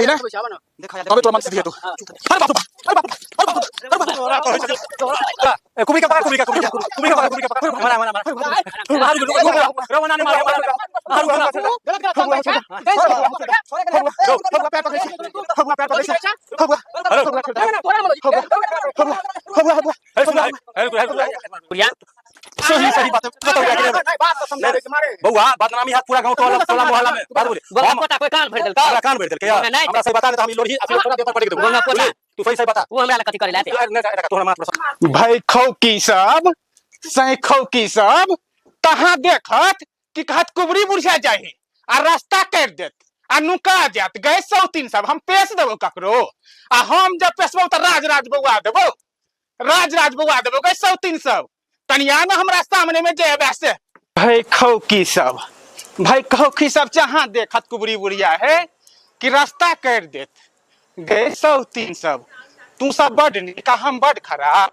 ना तबे तोरा मन सीधी है तू अरे बाप अरे बाप कुबी का मारा रवाना ने मारा सही सही बात बउआ बदनामी हाथ पूरा गांव टोला मोहल्ला में बात बोले पता कोई कान भर देल का कान भर देल के यार हमरा सही बता दे हम लोरी अपने थोड़ा पेपर पढ़ के बोलना पता तू सही बता वो हमरा कथि करे लाते तोहरा मात्र भाई खौकी सब सही खौकी सब तहां देखत कि कहत कुबरी बुढ़िया जाही आ रास्ता काट देत आ नुका जात गए 100-3 सब हम पेश देबो ककरो आ हम जब पेशबो त राज बउआ देबो राज बउआ देबो गए 100-3 सब तनिया न हमरा सामने में जेबे से भाई खौकी सब जहां देखत कुबरी बुढ़िया है कि रास्ता काट देत गए 100-3 सब तू सब बड़ निका हम बड़ खराब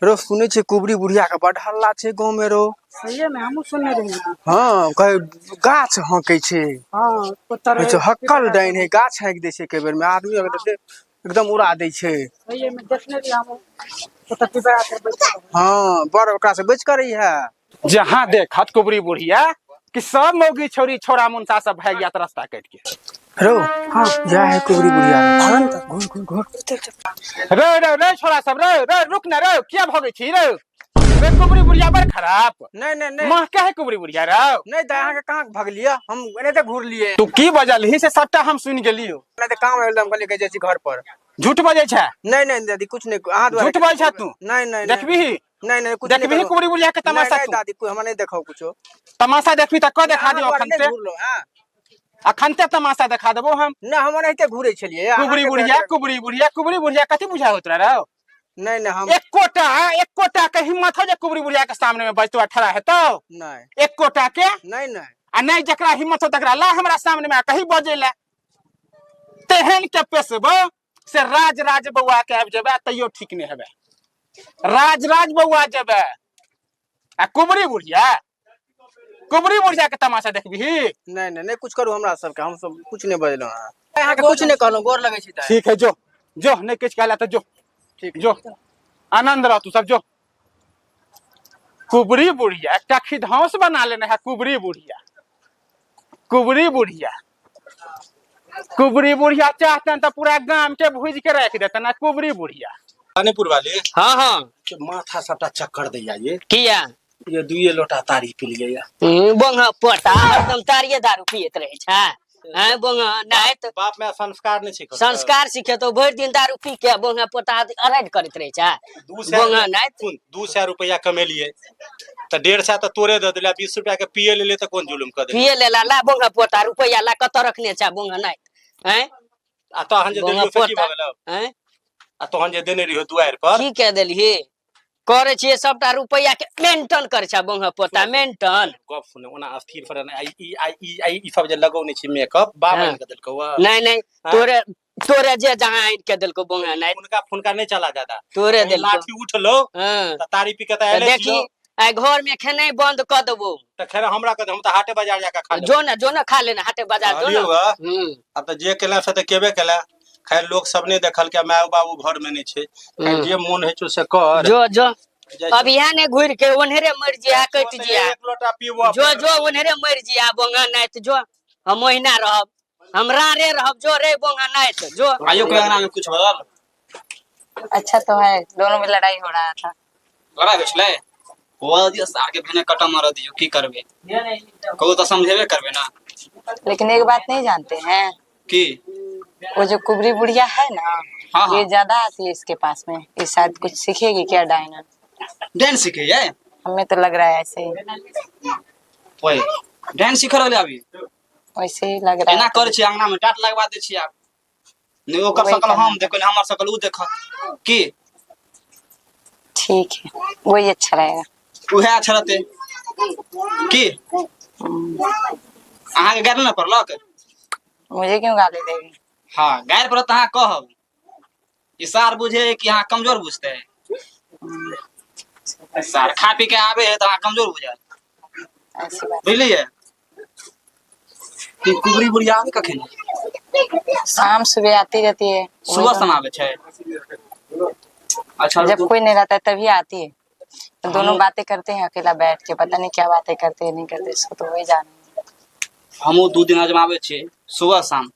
रो सुने छे कुबरी बुढ़िया का बड़ हल्ला छे गांव में रो सही में हमहु सुनने रही हां कहे गाछ हकै छे हां पत्थर जो हक्कल डाइन है गाछ हक दे छे के बेर में आदमी अगर एकदम उड़ा दे छे सही में देखने रही हम पत्थर पे बैठ हां बड़ ओकरा से बच कर रही है जहां देखत कुबरी बुढ़िया कि सब मौगी छोरी छोरा मुंसा सब भाग जात रास्ता काट के रो हां जा है कुबरी बुढ़िया भगन त घोर रे छोरा सब रे रुक ना रे क्या भगे छी रे कुबरी बुढ़िया बड़ खराब नहीं मां क्या है कुबरी बुढ़िया रे नहीं दया के कहां भाग लिया हम एने त घूर लिए तू की बजल ही से सबटा हम सुन गेलियो नहीं त काम एकदम कहले के जे घर पर झूठ बजे छै नहीं दादी कुछ नहीं हां झूठ बजे छ तू नहीं देखबी नहीं कुछ देखबी कुबरी बुढ़िया के तमाशा नहीं दादी कोई हम नहीं देखौ कुछो तमाशा देखबी त क देखा दियो अखनते अखनते तमाशा देखा देबो हम ना हम एते घूरे छलिए कुबरी बुढ़िया कथि बुझा होत रे नहीं हम एक कोटा के हिम्मत हो जे कुबरी बुढ़िया के सामने में बजतो ठड़ा हेतो नहीं एक कोटा के नहीं आ नहीं जकरा हिम्मत हो तकरा ला हमरा सामने में कहीं बजेला तेहन के पेशबो से राज बउआ के आबि जेबे तइयो ठीक नहीं हेबे राज बउआ जेबे आ कुबरी बुढ़िया के तमाशा देखबी नहीं कुछ करू हमरा सब के हम सब कुछ नहीं बजलो यहां के कुछ नहीं कहलो गोर लगे छी त ठीक है जो नहीं किछ कहला त जो ठीक जो आनंद रह तू सब जो कुबरी बुढ़िया एकटा खिधौस बना लेने है कुबरी बुढ़िया चाहते तो पूरा गांव के भूज के रख देते ना कुबरी बुढ़िया खानेपुर वाले हां माथा सबटा चक्कर दैया ये किया ये दुए लोटा तारी पी लिया बोंगा पोटा एकदम तारिये दारू पियत रहे छै हैं बोंगा नहीं तो बाप में संस्कार नहीं सिखो संस्कार सीखे तो भर दिन दारू पी के बोंगा पोटा अराइड करत रहे छै बोंगा नहीं 200 रुपया कमेलिए त 150 तो तोरे दे देला 20 रुपया के पिए ले त कोन जुलुम कर दे पिए लेला ला बोंगा पोटा रुपया ला कत रखने छै बोंगा नहीं हैं आ तहन जे देलियो से की भ गेल हैं आ तहन जे देने रहियो दुआर पर की कह देलिए करे छिए सबटा रुपया के मेंटेन करे छै बोंगा पोटा मेंटेन गप सुने ओना अस्थिर पर ई सब जे लगौने छी मेकअप बाबन के देलको नहीं तोरे जे जहां आइन के देलको बोंगा नहीं फुनका नहीं चला ज्यादा तोरे देलको लाठी उठलो त तारी पी के त आले देखी आई घर में खेनाई बंद कर देबो त खैर हमरा के हम त हाटे बाजार जाके खा जो ना खा लेना हाटे बाजार जो ना अब त जे केला से त केबे केला खैर लोग सब ने देखल के माय बाबू घर में नहीं छे जे मन है से कर जो अब यहाँ ने घुर के ओनहरे मर जिया कट जिया एक लोटा पीबो जो ओनहरे मर जिया बोंगा नहीं तो जो हम महीना रहब हमरा रे रहब जो रे बोंगा नहीं तो जो आयो के अंगना में कुछ भल अच्छा तो है दोनों में लड़ाई हो रहा था लड़ाई होछले हो दियो सार के बिना कटा मार दियो की करबे कहू तो समझेबे करबे ना लेकिन एक बात नहीं जानते हैं की वो जो कुबरी बुढ़िया है ना हाँ। ये ज्यादा आती है इसके पास में ये शायद कुछ सीखेगी क्या डायना डांस सीखे है हमें तो लग रहा है ऐसे ही ओए डांस सीख रहले अभी वैसे ही लग रहा एना है कर छी अंगना में टाट लगवा दे छी आप नहीं ओकर वही सकल करना हम देखो हमर सकल उ देख की ठीक है वही अच्छा रहेगा उहे अच्छा रहते की अहाँ के गाड़ी न पड़लक मुझे क्यों गाली देगी हां गाड़ी पर तहाँ कहब इशार बुझे कि अहाँ कमजोर बुझते है सार खा पी के आवे है तो अहाँ कमजोर बुझा ऐसी बात बुझलिए कि कुबरी बुढ़िया आवे कखन शाम सुबह आती रहती है। सुबह शाम आवे छै। अच्छा जब कोई नहीं रहता है तभी आती है। तो दोनों बातें करते हैं अकेला बैठ के, पता नहीं क्या बातें करते हैं नहीं करते, इसको तो वही जाने। हमहू 2 दिन जब आवे छियै सुबह शाम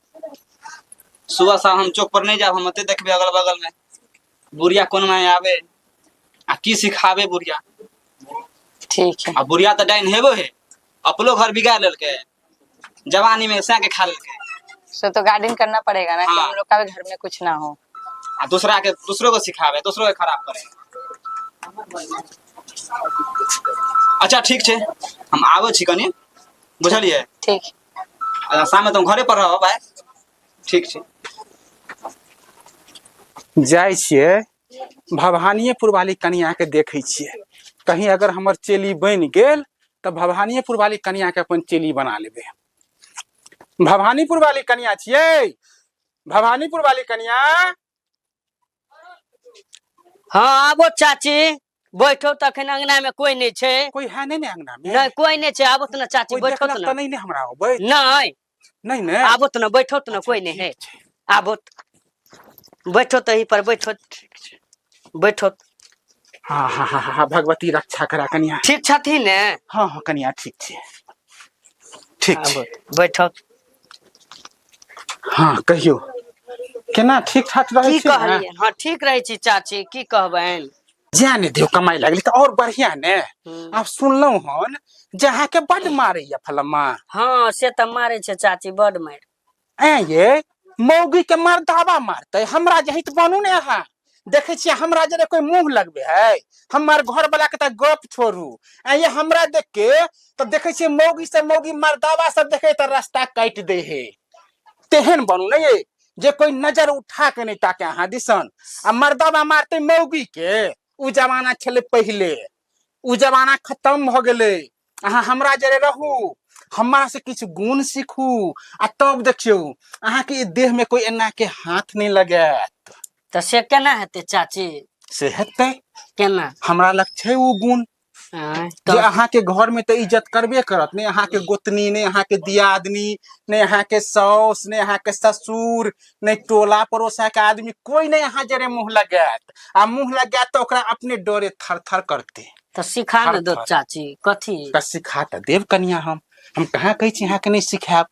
हम चौक पर नहीं जाब, हम एते देखबे अगल बगल में बुढ़िया कोन में आवे आ की सिखावे बुढ़िया। ठीक है। आ बुढ़िया तो डाइन हेबो है, अपनो घर बिगाड़ लेलके, जवानी में सै के खा लेलके। सो तो गार्डन करना पड़ेगा ना कि हाँ। हम लोग का भी घर में कुछ ना हो। आ दूसरों को सिखावे, दूसरों के खराब करे। अच्छा ठीक छै, हम आवे छी कनी, बुझलिए। ठीक। अच्छा शाम में तुम घरे पर रहो भाई। ठीक छै। जाइ छियै भवानीपुर वाली कनिया के देखे छियै, कहीं अगर हमर चेली बन गेल तो भवानीपुर वाली कनिया के अपन चेली बना लेबे। भवानीपुर वाली कनिया छियै, भवानीपुर वाली कनिया। हाँ आबो चाची, बैठो तखन अंगना में कोई नहीं छे। कोई है नहीं ने अंगना में? नहीं कोई नहीं छे, आबो त ना चाची, कोई बैठो देखलक त तो ना। नहीं ने हमरा अबै? नहीं नहीं ने आबो त ना, बैठो त ना, कोई नहीं है। आबो बैठो त ही पर बैठो, बैठो। हाँ हाँ हाँ हाँ भगवती रक्षा करा कनिया। ठीक छथिन ने? हाँ हाँ कनिया ठीक छै, ठीक छै। बैठो। हाँ कहियो केना ठीक ठाक रहे की छै ने? कहलिए? हाँ ठीक रहे छी चाची, की कहबैन। जाने दियो कमाई लगली तो और बढ़िया ने। अब सुनलौ हन जहाँ के बड मारे या फलमा। हाँ से त मारे छे चाची, बड मार। ए ये मौगी के मार दावा मारते, हमरा जहित बनू ने अहाँ। देखे छियै हमरा जरे कोई मुंह लगबे है, हमार घर वाला के त गप छोड़ू। ए ये हमरा देख के तो देखे छियै मौगी से मौगी मर्दावा सब देखे त रास्ता काट दे है। तेहन बनू ने ये जे कोई नजर उठा के नहीं ताके अहाँ दिसन। आ मर्दावा मारते मौगी के, उ जमाना छले पहले, उ जमाना खत्म भ गेले। अहाँ हमरा जरे रहू, हमरा से किछु गुण सीखू, आ तब देखियो अहाँ के देह में कोई एना के हाथ नहीं लगैत। त से केना हेते चाची? से हेतै केना? हमरा लग छै उ गुण जे अहाँ के घर में तो इज्जत करबे करत। ने अहाँ के गोतनी, ने अहाँ के दियादनी, ने अहाँ के सास, ने अहाँ के ससुर, ने टोला पड़ोसा के आदमी, कोई नहीं अहाँ जरे मुंह लगैत। आ मुंह लगैत तो ओकरा अपने डरे थर थर करते। तो सिखा न दो चाची, कथी? सिखा त देव कनिया, हम कहाँ कही छी अहाँ के नहीं सिखाब।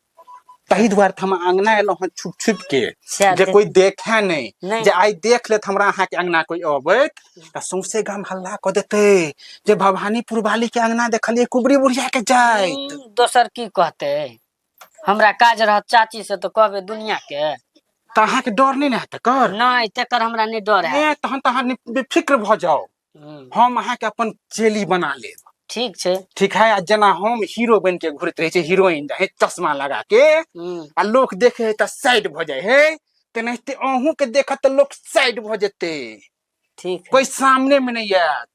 तही द्वार हम अंगना एलो हन छुप छुप के, जे कोई देखे नहीं। जे आई देख लेत हमरा अहाँ के अंगना कोई अबैत त सौंसे गाम हल्ला क देते जे भवानीपुर वाली के अंगना देखलिए कुबरी बुढ़िया के जाइत। दोसर की कहते? हमरा काज रहत चाची से तो कहबे दुनिया के। त अहाँ के डर नहीं न हेत कर? नहीं तेकर हमरा नहीं डर है। तहन त अहाँ बेफिक्र भ जाओ, हम अहाँ के अपन चेली बना लेब। ठीक छे। ठीक है। आ जना हम हीरो बन के घुरत रहे छे, हीरोइन रहे चश्मा लगा के, आ लोग देखे त साइड भ जाए है, तेनाहिते अहूं के देखत त लोग साइड भ जेते। ठीक है। कोई सामने में नहीं आत।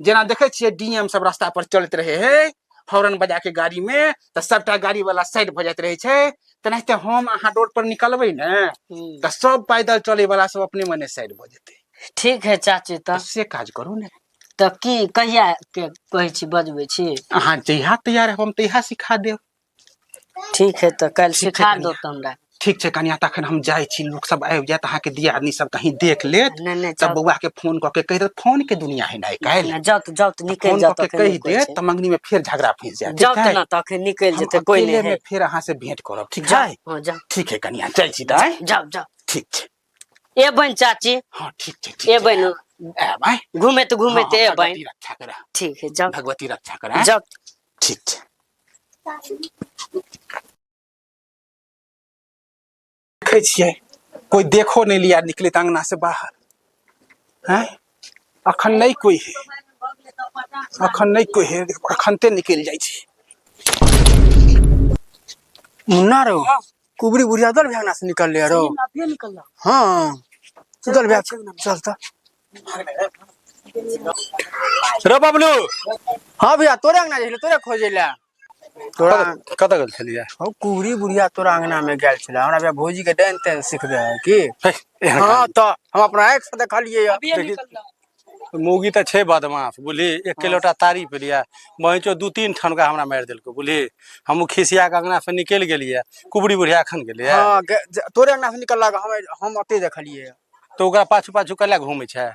जना देखे छिए डीएम सब रास्ता पर चलत रहे है हॉर्न बजा के गाड़ी में, त सबटा गाड़ी वाला साइड भ जात रहे छे। तेनाहिते हम अहाँ रोड पर निकलबे न त सब पैदल चले वाला सब अपने मने साइड भ जेते। ठीक है चाची। त से काज करू ने। त की कहिया के कहै छी बजबै छी? अहाँ जहिया तैयार हम तहिया सिखा देब। ठीक है तो कल सिखा दो त हमरा। ठीक छै कनिया, तखन हम जाय छी, लोग सब आबि जात, अहाँ के दियादनी सब कहीं देख लेत तब बउआ के फोन क के कह देत। फोन के दुनिया है ना काल। जाओ तो निकल जाओ त कह देत त मंगनी में फिर झगड़ा फंस जात। जाओ त ना त निकल जेते, कोई नहीं है। फिर अहाँ से भेंट करब। ठीक है? हां जाओ। ठीक है कनिया, चल छी दाई। जाओ जाओ। ठीक छै। ए बन चाची। हां ठीक छै। ए बन ए भाई घूमे तो घूमेते ए बन। भगवती रक्षा करा। ठीक है जाओ। भगवती रक्षा करा। जाओ। ठीक छै। देखे छिए कोई देखो नहीं लिया निकले अंगना से बाहर हैं। अखन नहीं कोई है, अखन नहीं कोई है, अखनते निकल जाय छी। मुन्ना रो कुबरी बुढ़िया उधर भागना से निकल ले रो। अभी निकल रहा। हाँ उधर भाग चल त। रो बबलू। हाँ भैया तोरे अंगना जाइले, तोरे खोजे ला। तोरा कत गेल छलिए? हो कुबरी बुढ़िया तोरा अंगना में गेल छले। हमरा भैया भौजी के डाइन तेन सिखबे है की? हाँ तो हम अपना आँख से देखलिए। अभी निकल रहा। मुगी तो छे बदमाश बुझली, एक किलोटा तारी पे लिया वहीं चो 2-3 ठनका हमरा मार दिलको बुझली। हम खिसिया के अंगना से निकल गेलिए, कुबड़ी बुढ़िया खन गेलिए। हाँ तोरे अंगना से निकलला हम अते देखलिए। तो ओकरा पाछू पाछू कला घूमे छै।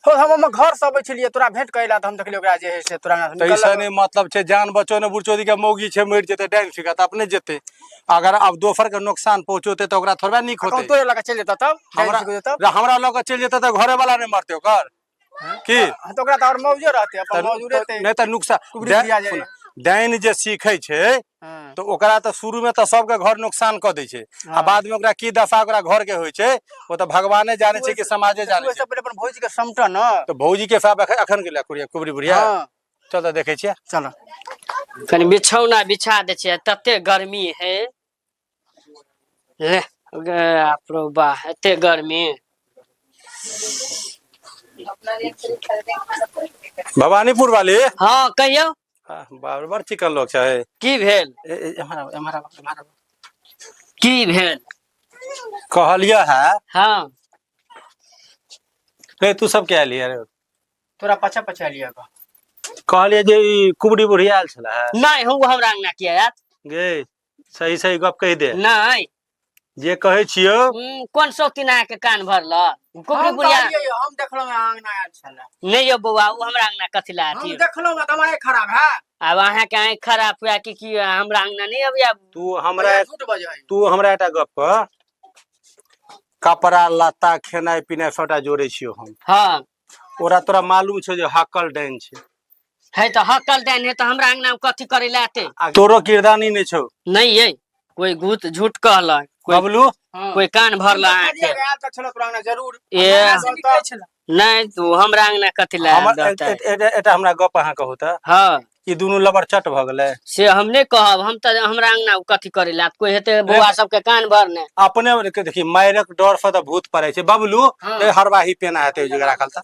हो हम घर से अबै छलिए, तोरा भेंट कैला त हम देखलिए ओकरा जे है से तोरा अंगना से तो निकलला। ऐसा नहीं मतलब छे जान बचो ने बुढ़चोदी के मौगी छे मर जेते डाइन फिका अपने जेते। अगर अब दोपहर के नुकसान पहुंचोते तो ओकरा थोड़ा निक होते। तोरे लगा चल जेता तब हमरा लग चल जेते तो घरे वाला नहीं मरते ओकर की। तो ओकरा त और मौजूद रहते, अपन मौजूद रहते नहीं तो नुकसान डाइन जे सीखे छे हाँ। तो ओकरा तो शुरू में तो सबके घर नुकसान कर दे छे, आ बाद में ओकरा की दशा ओकरा घर के होय छे वो तो भगवाने जाने छे कि समाजे जाने छे। पहले अपन भौजी के समटा न, तो भौजी के साथ अखन गेला कुबड़ी बुढ़िया। हाँ। चल तो देखे छिए, चलो कनी बिछौना बिछा दे छियै, तते गर्मी है। ले आपरो बा एते गर्मी। भवानीपुर वाली। हाँ कहियो बार चिकन लोग छे। की भेल की भेल कहलिया है हाँ रे तू सब क्या लिया रे। तोरा पछा पछा लिया का कहलिए जे ई कुबड़ी बुढ़िया आयल छला है। नहीं हम हमरा अंगना किया यार। गे सही सही गप कह दे, नहीं जे कहे छियो। कौन शौकीना के कान भरल कुबड़ी बुढ़िया। हम देखलो में अंगना आयल छला। नहीं यो बउआ उ हमरा अंगना कथि ला हम आती। देखलो में तुम्हारे खराब है। अब अहाँ के आँख खराब हुआ कि हमरा अंगना नहीं अबिया। तू हमरा झूठ बजाई। तू हमरा एटा गप कह, कपड़ा लत्ता खेनाइ पिनाइ सबटा जोड़े छियो हम। हाँ ओरा तोरा मालूम छे जे हकल डाइन छे है तो हकल देन है तो हमरा अंगना में कथि करे ला आते। तोरो किरदानी नहीं छो। नहीं है कोई गुत झूठ कहल, बबलू कोई कान भरल आँख के। आयल त छलो तोरा अंगना जरूर। ए छला नहीं तू हमरा अंगना कथि ला देता है। एटा हमरा गप अहाँ कहू त हाँ ई दुनु लबर चट भ गेलै। से हम नहीं कहब, हम तो हमरा अंगना कथि करे ला कोई हेते बउआ सबके कान भरने। अपने के देखी मायरक डर से त भूत पड़े छे। बबलू ए हरवाही पेना हेते जगह राखल त।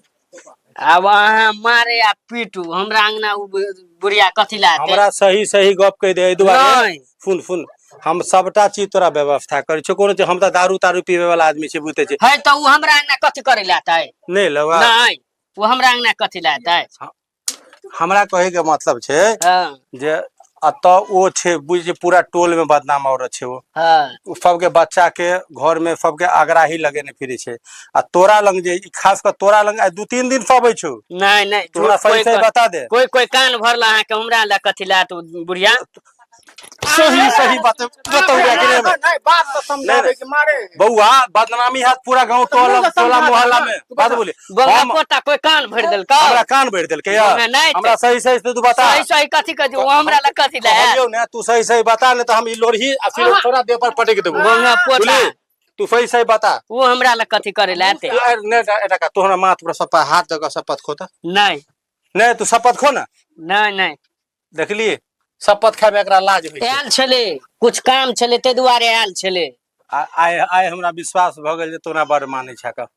अब अहाँ मारे आ पीटू हमरा अंगना बुढ़िया कथि ला आते। हमरा सही सही गप कह दे एहि दुआरे। नहीं सुन हम सबटा चीज तोरा व्यवस्था करे छो। कोनो हम त दारू तारू पीवे वाला आदमी छे बुझते छे। है तो उ हमरा अंगना कथि करे ला आता है। नहीं लगा नहीं वो हमरा अंगना कथि ला आता है। हमरा कहे के मतलब छे हाँ जे अत ओ छे बुझ पूरा टोल में बदनाम औरत छे वो। हाँ सबके बच्चा के घर में सबके आग्राही लगेने फिरे छे। आ तोरा लंग जे खास कर तोरा लंग 2-3 दिन से अबै छौ। नहीं तोरा सही सही बता दे। कोई कान भरला अहाँ के हमरा ला कथि ला तो बुढ़िया। सही सही बात बताऊ नहीं बात तो समझावे के मारे। बउआ बदनामी हाथ पूरा गांव टोला मोहल्ला में बात बोले। बउआ पोता कोई कान भर देल का। हमरा कान भर देल के यार। नहीं हमरा सही सही तू बता। सही सही कथि कर दू हमरा ला कथि ला। कहलियो ने तू सही सही बता ने तो हम ई लोरही आ फिर थोड़ा देह पर पटक देबो। बउआ पोता तू सही सही बता। वो हमरा ला कथि करे ला आते। ने एटा का तोहरा माथ पर सब हाथ जगह शपथ खोता। नहीं नहीं तू शपथ खो ना। नहीं देखली शपथ खाए में एकरा लाज होई छै। आयल छले कुछ काम छले ते दुआरे आयल छले। आय हमरा विश्वास भ गेल जे तोरा बड़ माने छै का।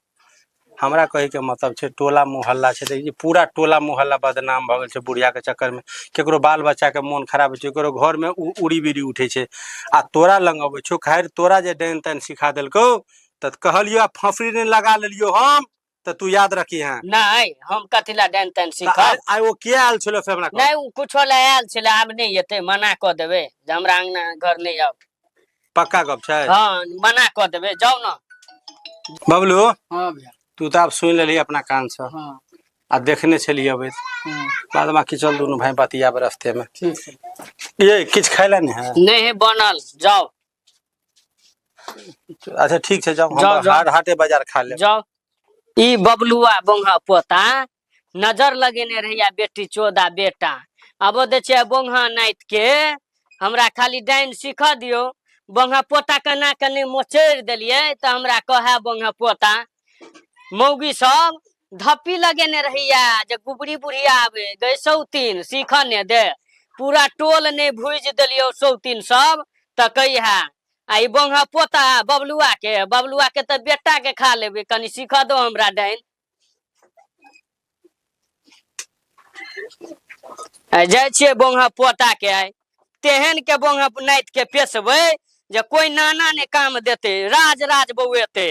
हमरा कहे के मतलब छे टोला मोहल्ला छे देखी पूरा टोला मोहल्ला बदनाम भ गेल छे बुढ़िया के चक्कर में। केकरो बाल बच्चा के मन खराब छे, केकरो घर में उड़ी बिड़ी उठे छे। आ तोरा लंग अबै छो खैर तोरा जे डाइन ताइन सिखा देलको त कहलियो फफरी ने लगा लेलियो हम त तू याद रखी हां। नहीं हम कथि ला डाइन ताइन सिखब। आय वो के आयल छलो से हमरा नहीं उ कुछो ला आयल छले आब नहीं एते मना क देबे जे हमरा अंगना घर नहीं आउ। पक्का गप छै। हाँ मना क देबे जाऊ ना। बबलू हां भैया तू तो आप सुन लेली अपना कान से। हां आ देखने छलिए अबे बाद में चल दोनों भाई बतिया रास्ते में। ठीक है ये किछ खाइला नहीं है। नहीं है बनल जाओ। अच्छा ठीक है जाओ जाओ, हम जाओ। हाटे बाजार खा ले। जाओ ई बबलुआ बोंगा पोता नजर लगेने रहिया बेटी चोदा बेटा। अब दे छे बोंगा नाइत के हमरा खाली डाइन सिख दियो। बोंगा पोता के ना कने मोचेर देलिए त हमरा कहे बोंगा पोता मौगी सब धप्पी लगेने रहिया जे गुबरी बुढ़िया आवे गए सौतीन सीखने दे पूरा टोल ने भूज देलियो सौतीन सब त कहिया आई बोंगा पोता बबलुआ के त बेटा के खा लेबे कनी सीख दो हमरा डाइन। जाय छियै बोंगा पोता के आय तेहन के बोंगा नाइत के पेशबै जे कोई नाना ने काम देते राज बउएते।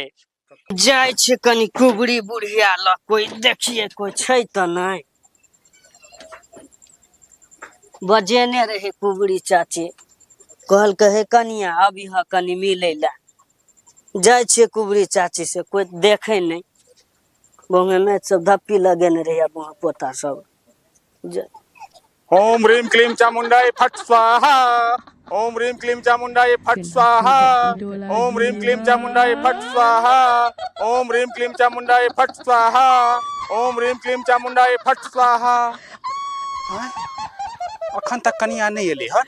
जाय छे कनी कुबड़ी बुढ़िया ल कोई देखिए कोई छै त नहीं। बजेने रहे कुबड़ी चाची, कहल कहे कनिया अभी ह कनी मिले ला। जाय छे कुबड़ी चाची से कोई देखे नहीं। बहुए में सब धप्पी लगेने रहे बुआ पोता सब। ओम ह्रीम क्लीम चामुंडाय फट स्वाहा। ओम ह्रीम क्लीम चामुंडाय फट स्वाहा। ओम ह्रीम क्लीम चामुंडाय फट स्वाहा। ओम ह्रीम क्लीम चामुंडाय फट स्वाहा। ओम ह्रीम क्लीम चामुंडाय फट स्वाहा। अखन तक कनिया नहीं एली हन।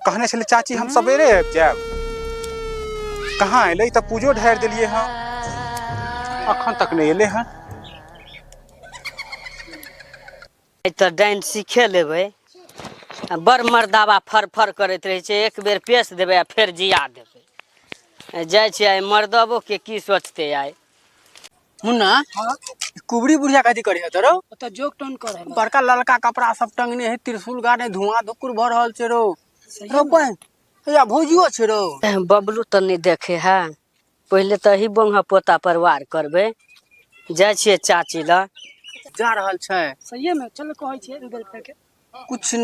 कहने छले चाची हम सवेरे आबि जायब, कहाँ एलै? तब पूजो ढार दिलिए हन, अखन तक नहीं एले हन। तो डाइन सीखे लेबै। बड़ मर्दावा फर फर करैत रहे छे, एक बेर पेश देबै आ फेर जिया देबै। जाय छे आइ मर्दबो के की सोचते आइ। मुन्ना कुबड़ी बुढ़िया कथी करे तोरो? ओतऽ जोक टोन करे बड़का ललका कपड़ा सब टंगने है, त्रिशूल गाने धुआं धुकुर भर रहल छे रो। रो बहन या भौजियो छे रो। बबलू तो नहीं देखे है, पहले तो ही बंगा पोता परिवार करबे। जाय छे चाची ला जा रहल छे। सही में चल कहै छे गूगल पे के। कुछ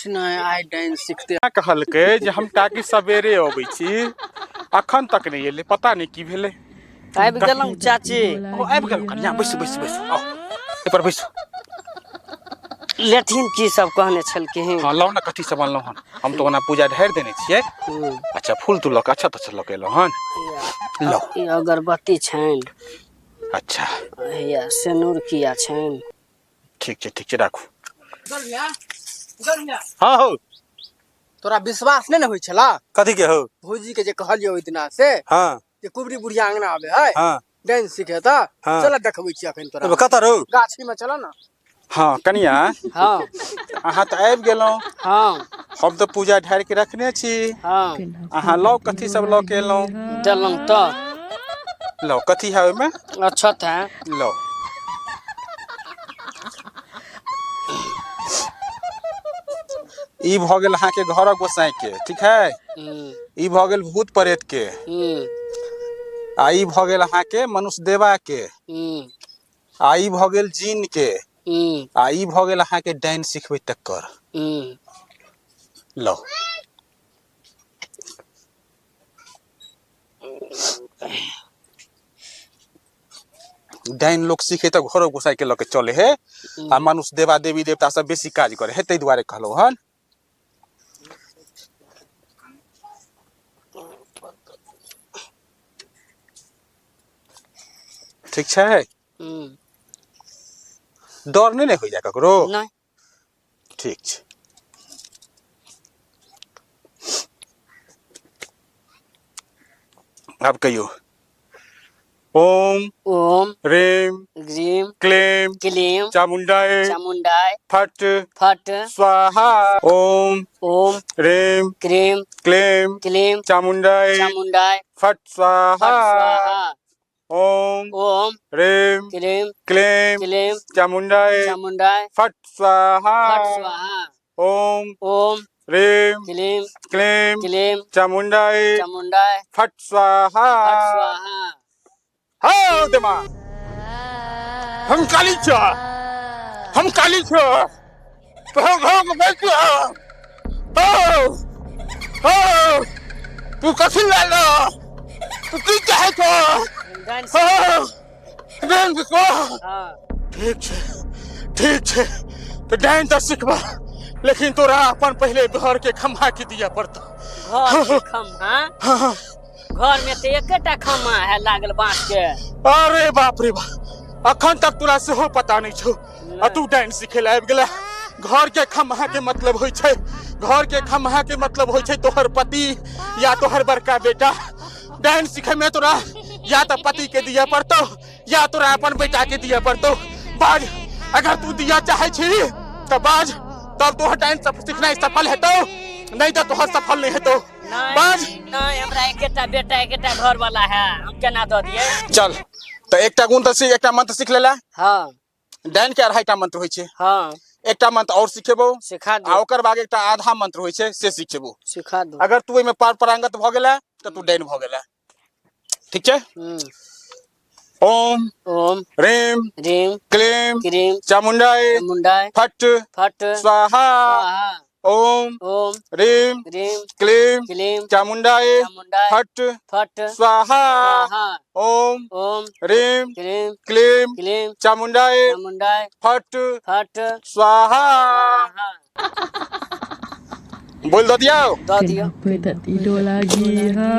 नहीं आइ डांस सीखते। कहलकै जे हम टाकी सवेरे अबै छी, अखन तक नहीं एले, पता नहीं की भेले। आबि गेलौं चाची। आबि गेल कनिया, बैस बैस बैस, आओ ए पर बैस। लेथिन की सब कहने छलखिन। हां लाओ ना, कथी सब अनलौ हन? हम तो ओना पूजा ढार देने छियै। अच्छा फूल तू लक, अच्छा तो लक एलो हन। लो ई अगरबत्ती छन। अच्छा या सिनूर किया छन। ठीक छै राखू। हाँ हो। तोरा विश्वास नहीं न होई छला? कथी के हो? भौजी के जे कहलियो ओइ दिना से हाँ जे कुबड़ी बुढ़िया अंगना आबे है, हाँ डांस सीखे त हाँ। चल देखबै छी अखन तोरा। कतऽ रहो? गाछी में चल ना। हाँ कनिया, हाँ अहाँ तो आबि गेलौं, हाँ हम तो पूजा ढार के रखने छी। हाँ अहाँ लो कथी सब लऽ के एलौं? देलौं तो लो कथी है ओइमे? अच्छा था। लो ई भ गेल अहाँ के घर गोसाई के, ठीक है? ई भ गेल भूत प्रेत के, आ ई भ गेल अहाँ के मनुष्य देवा के, आ ई भ गेल जीन के, आ ई भ गेल अहाँ के डाइन सिखबै तकर। लो डाइन लोग सीखे तो घर गोसाई के लके चले है, आ मनुष्य देवा देवी देवता सब बेसी काज करे है, तै दुआरे कहलो हन। ठीक छै? डर नहीं हो जाए ककरो? नहीं। ठीक छै। अब कहियो ओम ओम ह्रीम ग्रीम क्लीम क्लीम चामुंडाय चामुंडाय फट फट स्वाहा। ओम ओम ह्रीम क्रीम क्लीम क्लीम चामुंडाय चामुंडाय फट स्वाहा। फट स्वाहा। ओम ओम ह्रीम क्लीम क्लीम क्लीम चामुंडाय चामुंडाय फट स्वाहा। फट स्वाहा। ओम ओम ह्रीम क्लीम क्लीम क्लीम चामुंडाय चामुंडाय फट स्वाहा। फट स्वाहा। हाँ दिमाग, हम काली छो, हम काली छो, तो हम घर में बैठ तू कथी ला लो, तू की चाहे छो? डांस को ठीक छे तो डांस तो सीखबा, लेकिन तोरा अपन पहले घर के खम्भा के दिया पड़ता। घर के खम्भा? घर में तो एकटा खम्भा है लागल बांस के। अरे बाप रे बाप, अखन तक तोरा से हो पता नहीं छो, आ तू डांस सीखे ला आबि गेला। घर के खम्भा के मतलब होय छै, घर के खम्भा के मतलब होय छै तोहर पति या तोहर बड़का बेटा। डांस सीखे में तोरा या तो पति के दिया पड़तो या तोरा अपन बेटा के दिया पड़तो। बाज, अगर तू दिया चाहे छी तो बाज, तब तोहर डांस सीखना सफल हेतो, नहीं तो तोहर सफल नहीं हेतो। बाज नहीं, हमरा एकटा बेटा एकटा घर वाला है, हम केना दो दिए? चल तो एकटा गुण तो सीख, एकटा मंत्र सीख लेला। हाँ डाइन के 2.5टा मंत्र होय छै। हाँ एकटा मंत्र और सिखेबो, सिखा दो। आ ओकर बाद एकटा आधा मंत्र होय छै से सिखेबो। सिखा दो। अगर तू एमे पारंगत भ गेला तो तू डाइन भ गेला। ठीक है। ओम ओम ह्रीम ह्रीम क्लीम क्रीम चामुंडाय मुंडाय फट फट स्वाहा। स्वाहा। ओम ओम ह्रीम ह्रीम क्लीम क्लीम चामुंडाय चामुंडाय फट फट स्वाहा। स्वाहा। ओम ओम ह्रीम क्रीम क्लीम क्लीम चामुंडाय चामुंडाय फट फट स्वाहा। स्वाहा। बोल दो दिया। दो दियो। Kenapa tak tidur lagi? Ha?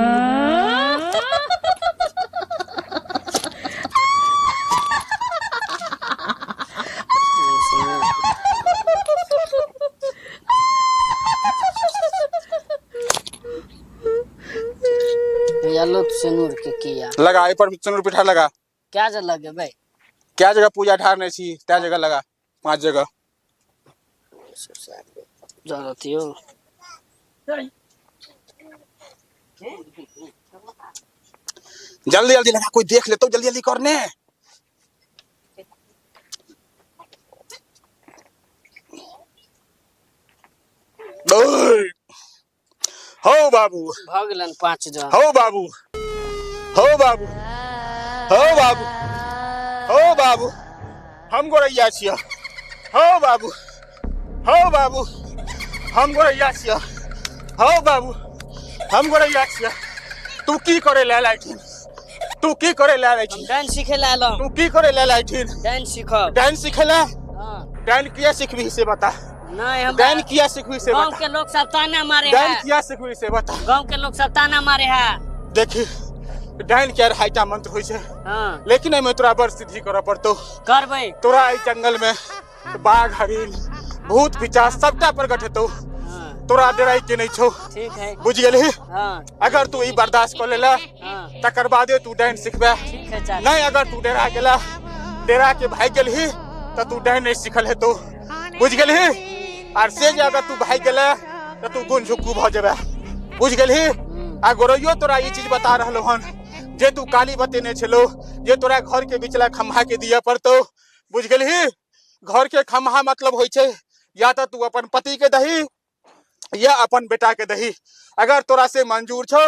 भैया लो से नूर के किया लगा ए पर चनूर पिठा लगा। क्या जल लगे भाई? क्या जगह पूजा ठार नहीं छी त्या जगह लगा 5 जगह। जरूरत हो जल्दी जल्दी लगा, कोई देख ले तो जल्दी जल्दी करने। ओए, हो बाबू भगलन 5 जन हो बाबू हो बाबू हो बाबू हो बाबू हम गोरैया छिया। हो बाबू हो बाबू हम गोरैया छिया। हो बाबू हम गोरैया छिया। तू की करे ले लाइटिन? तू की करे ले लाइटिन? डांस सीखे ला लो। तू की करे ले लाइटिन? डांस सीखो। डांस सिखेला? हां डांस किया सीखबी से बता। नहीं हम डांस किया सीखबी से गांव बता। के लोग सब ताना मारे डांस हैं। किया सीखबी से बता। गांव के लोग सब ताना मारे हैं। देखी डाइन के हाइटा मंत्र होई छे, हां लेकिन एमे तोरा बड़ सिद्धि करऽ पड़तो। करबै। तोरा ई जंगल में बाघ हरिन भूत पिचास सबटा प्रकट हेतौ। हां तोरा डराई के नहीं छौ, ठीक है। बुझ गेलही? हां अगर तू ई बर्दाश्त कर लेला हां तकर बादे तू डाइन सिखबे। ठीक है चाचा। नहीं अगर तू डरा गेला, डरा के भाग गेलही त तू डाइन नहीं सिखल हेतौ, बुझ गेलही? और से जे अगर तू भाग गेला त तू गुन झुक्कू भ जेबे, बुझ गेलही? आ गोरैयो तोरा ई चीज बता रहलो हन जे तू काली बतेने छलो जे तोरा घर के बिचला खम्हा के दिया पड़तो, बुझ गेलही? घर के खम्हा मतलब होय छे या तो तू अपन पति के दही या अपन बेटा के दही। अगर तोरा से मंजूर छो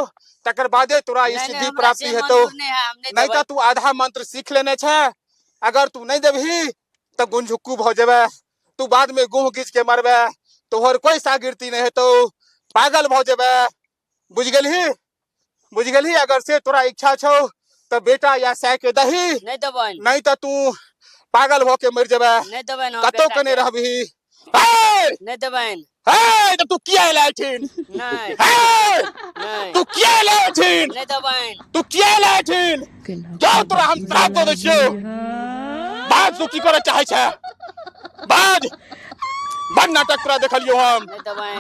तकर बादे तोरा ई सिद्धि प्राप्ति हेतौ। नहीं तो तू आधा मंत्र सीख लेने छे, अगर तू नहीं देबही तो गुंझुक्कू भ जेबे, तू बाद में गुह गिच के मरबे, तोहर कोई शागिर्दी नहीं हेतौ, पागल भ जेबे, बुझ गेलही? बुझ गेलही? अगर से तोरा इच्छा छो तो बेटा या सै के दही, नहीं देबै। नहीं तो तू पागल भ के मर जेबे, नहीं देबै ना कतो कने रहबही। हे नहीं देबै। हे तो तू किया लाइटिन? नहीं हे नहीं तू किया लाइटिन? नहीं देबै। तू किया लाइटिन? Kenapa क्या तोरा हम श्राप दे छियो? बाज तू की करे चाहे छे? बाज बड़ नाटक तोरा देखलियो हम। नहीं देबै।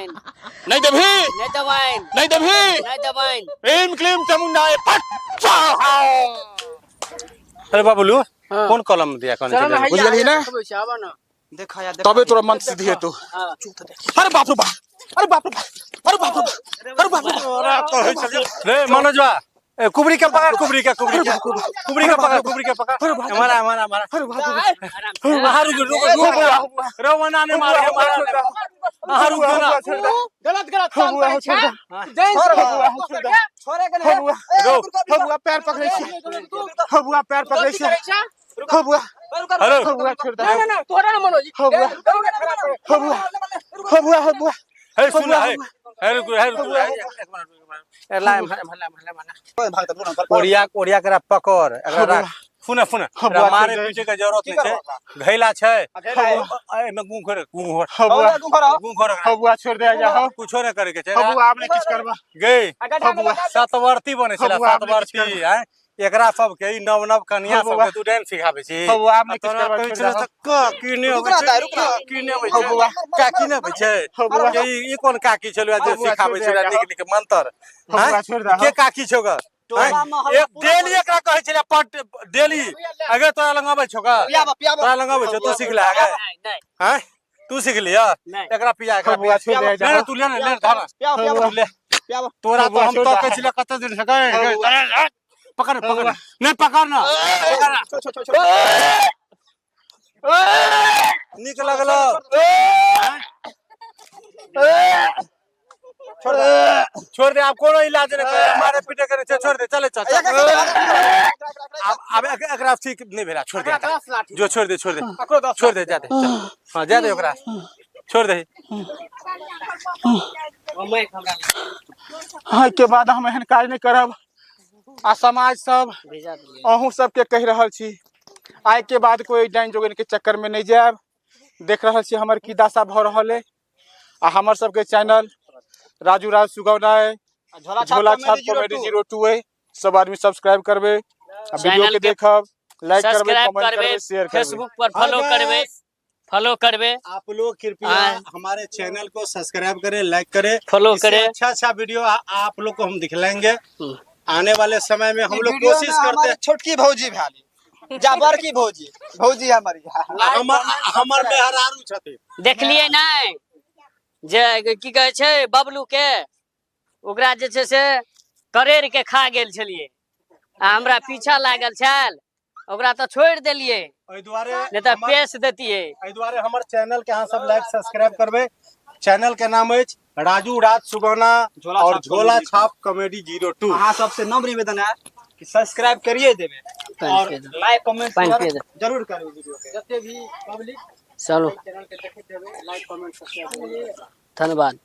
नहीं देबही? नहीं देबै। नहीं देबही? नहीं देबै। भीम क्लीम चामुंडाय फट स्वाहा। अरे बाबूलू कौन कलम दिया कौन चल ना बुझ गेलही ना? आवा ना। देखा या तबे तोरा मंत्र सिद्धि हेतौ। अरे बाप रे बाप, अरे बाप रे बाप, अरे बाप रे बाप, अरे बाप रे बाप। रे मनोजवा ए कुबरी का पकड़, कुबरी का पकड़ हमारा हमारा हमारा हारू रुको रवाना ने मारे हमारा हारू ना गलत गलत काम करे छे। छोरे के हबुआ पैर पकड़े छी, हबुआ पैर पकड़े छी, हबुआ हेलो हबुआ छोड़ दे। ना ना तोरा ना मनोजी। हबुआ हबुआ हबुआ हबुआ हे सुन हे रुक ए ला भला कोरिया करा पकड़ अगर सुन मारे पीछे का जरूरत नहीं छे, घैला छे ए में गुं खोर हबुआ छोड़ दे जा। कुछो न करे के छे। हबुआ आपने किछ करबा गई हबुआ सातवर्ती बने छला, हबुआ आपने किछ सातवर्ती है एकरा सब के ई नव नव कन्या सब के तू डांस सिखाबे छी। हबुआ आपने किछ करबा कहै छोड़ छला दे। त का की ने होय छै, की ने होय छै, का की ने होय छै। हबुआ के ई कोन काकी छलु जे सिखाबे छला निक निक मंत्र। हबुआ छोड़ दे। के काकी छौ ग? एक डेली एकरा कहै छला पट डेली अगर तोरा लगाबै छौ ग, तोरा लगाबै छौ तू सीख ले आगे नहीं हैं, तू सीख लिया नहीं। एकरा पिया एकरा हबुआ छोड़ दे जा। ले तू ले धारा तू ले तोरा तो हम तो कहै छला कत दिन से गए पकड़ नहीं पकड़ना निक लगलो छोड़ दे, आप कोनो इलाज नहीं करे, मारे पीटे करे, छोड़ दे, चले चल अब एकरा ठीक नहीं भेला, छोड़ दे, जो छोड़ दे, छोड़ दे, जाते हाँ जाते ओकरा छोड़ दे। हाँ के बाद हम एहन काज नहीं करब आ समाज सब अहूँ सबके कह रहल छी आइ के बाद कोई डाइन जोगिन के चक्कर में नहीं जाएब। देख रहल छी हमर की दशा भ रहल है आ हमर सबके चैनल राजू राज सुगौना है, झोला छाप कॉमेडी 02 है। सब आदमी सब्सक्राइब करबे, वीडियो के देखब, लाइक करबे, कमेंट करबे, शेयर करबे, फेसबुक पर फॉलो करबे। आप लोग कृपया हमारे चैनल को सब्सक्राइब करें, लाइक करें, फॉलो करें। अच्छा वीडियो आप लोग को हम दिखलाएंगे आने वाले समय में। हम लोग कोशिश करते हैं। छोटकी भौजी भाली जाबर की भौजी हमारी हमर मेहरारू छथि, देखलिए नहीं जे की कहे छै बबलू के ओकरा जे छै से करेर के खा गेल छलिए आ हमरा पीछा लागल छल, ओकरा तो छोड़ देलिए, एहि दुआरे नहीं तो पेश देतिए। एहि दुआरे हमर चैनल के अहाँ सब लाइक सब्सक्राइब करबे। चैनल के नाम है राजू राज सुगौना और झोला छाप कॉमेडी 02। अहाँ सबसे नम्र निवेदन है कि सब्सक्राइब करिए देबे और लाइक कमेंट जरूर करिए वीडियो के। जते भी पब्लिक चलो चैनल के देखते हुए लाइक कमेंट सब्सक्राइब धन्यवाद।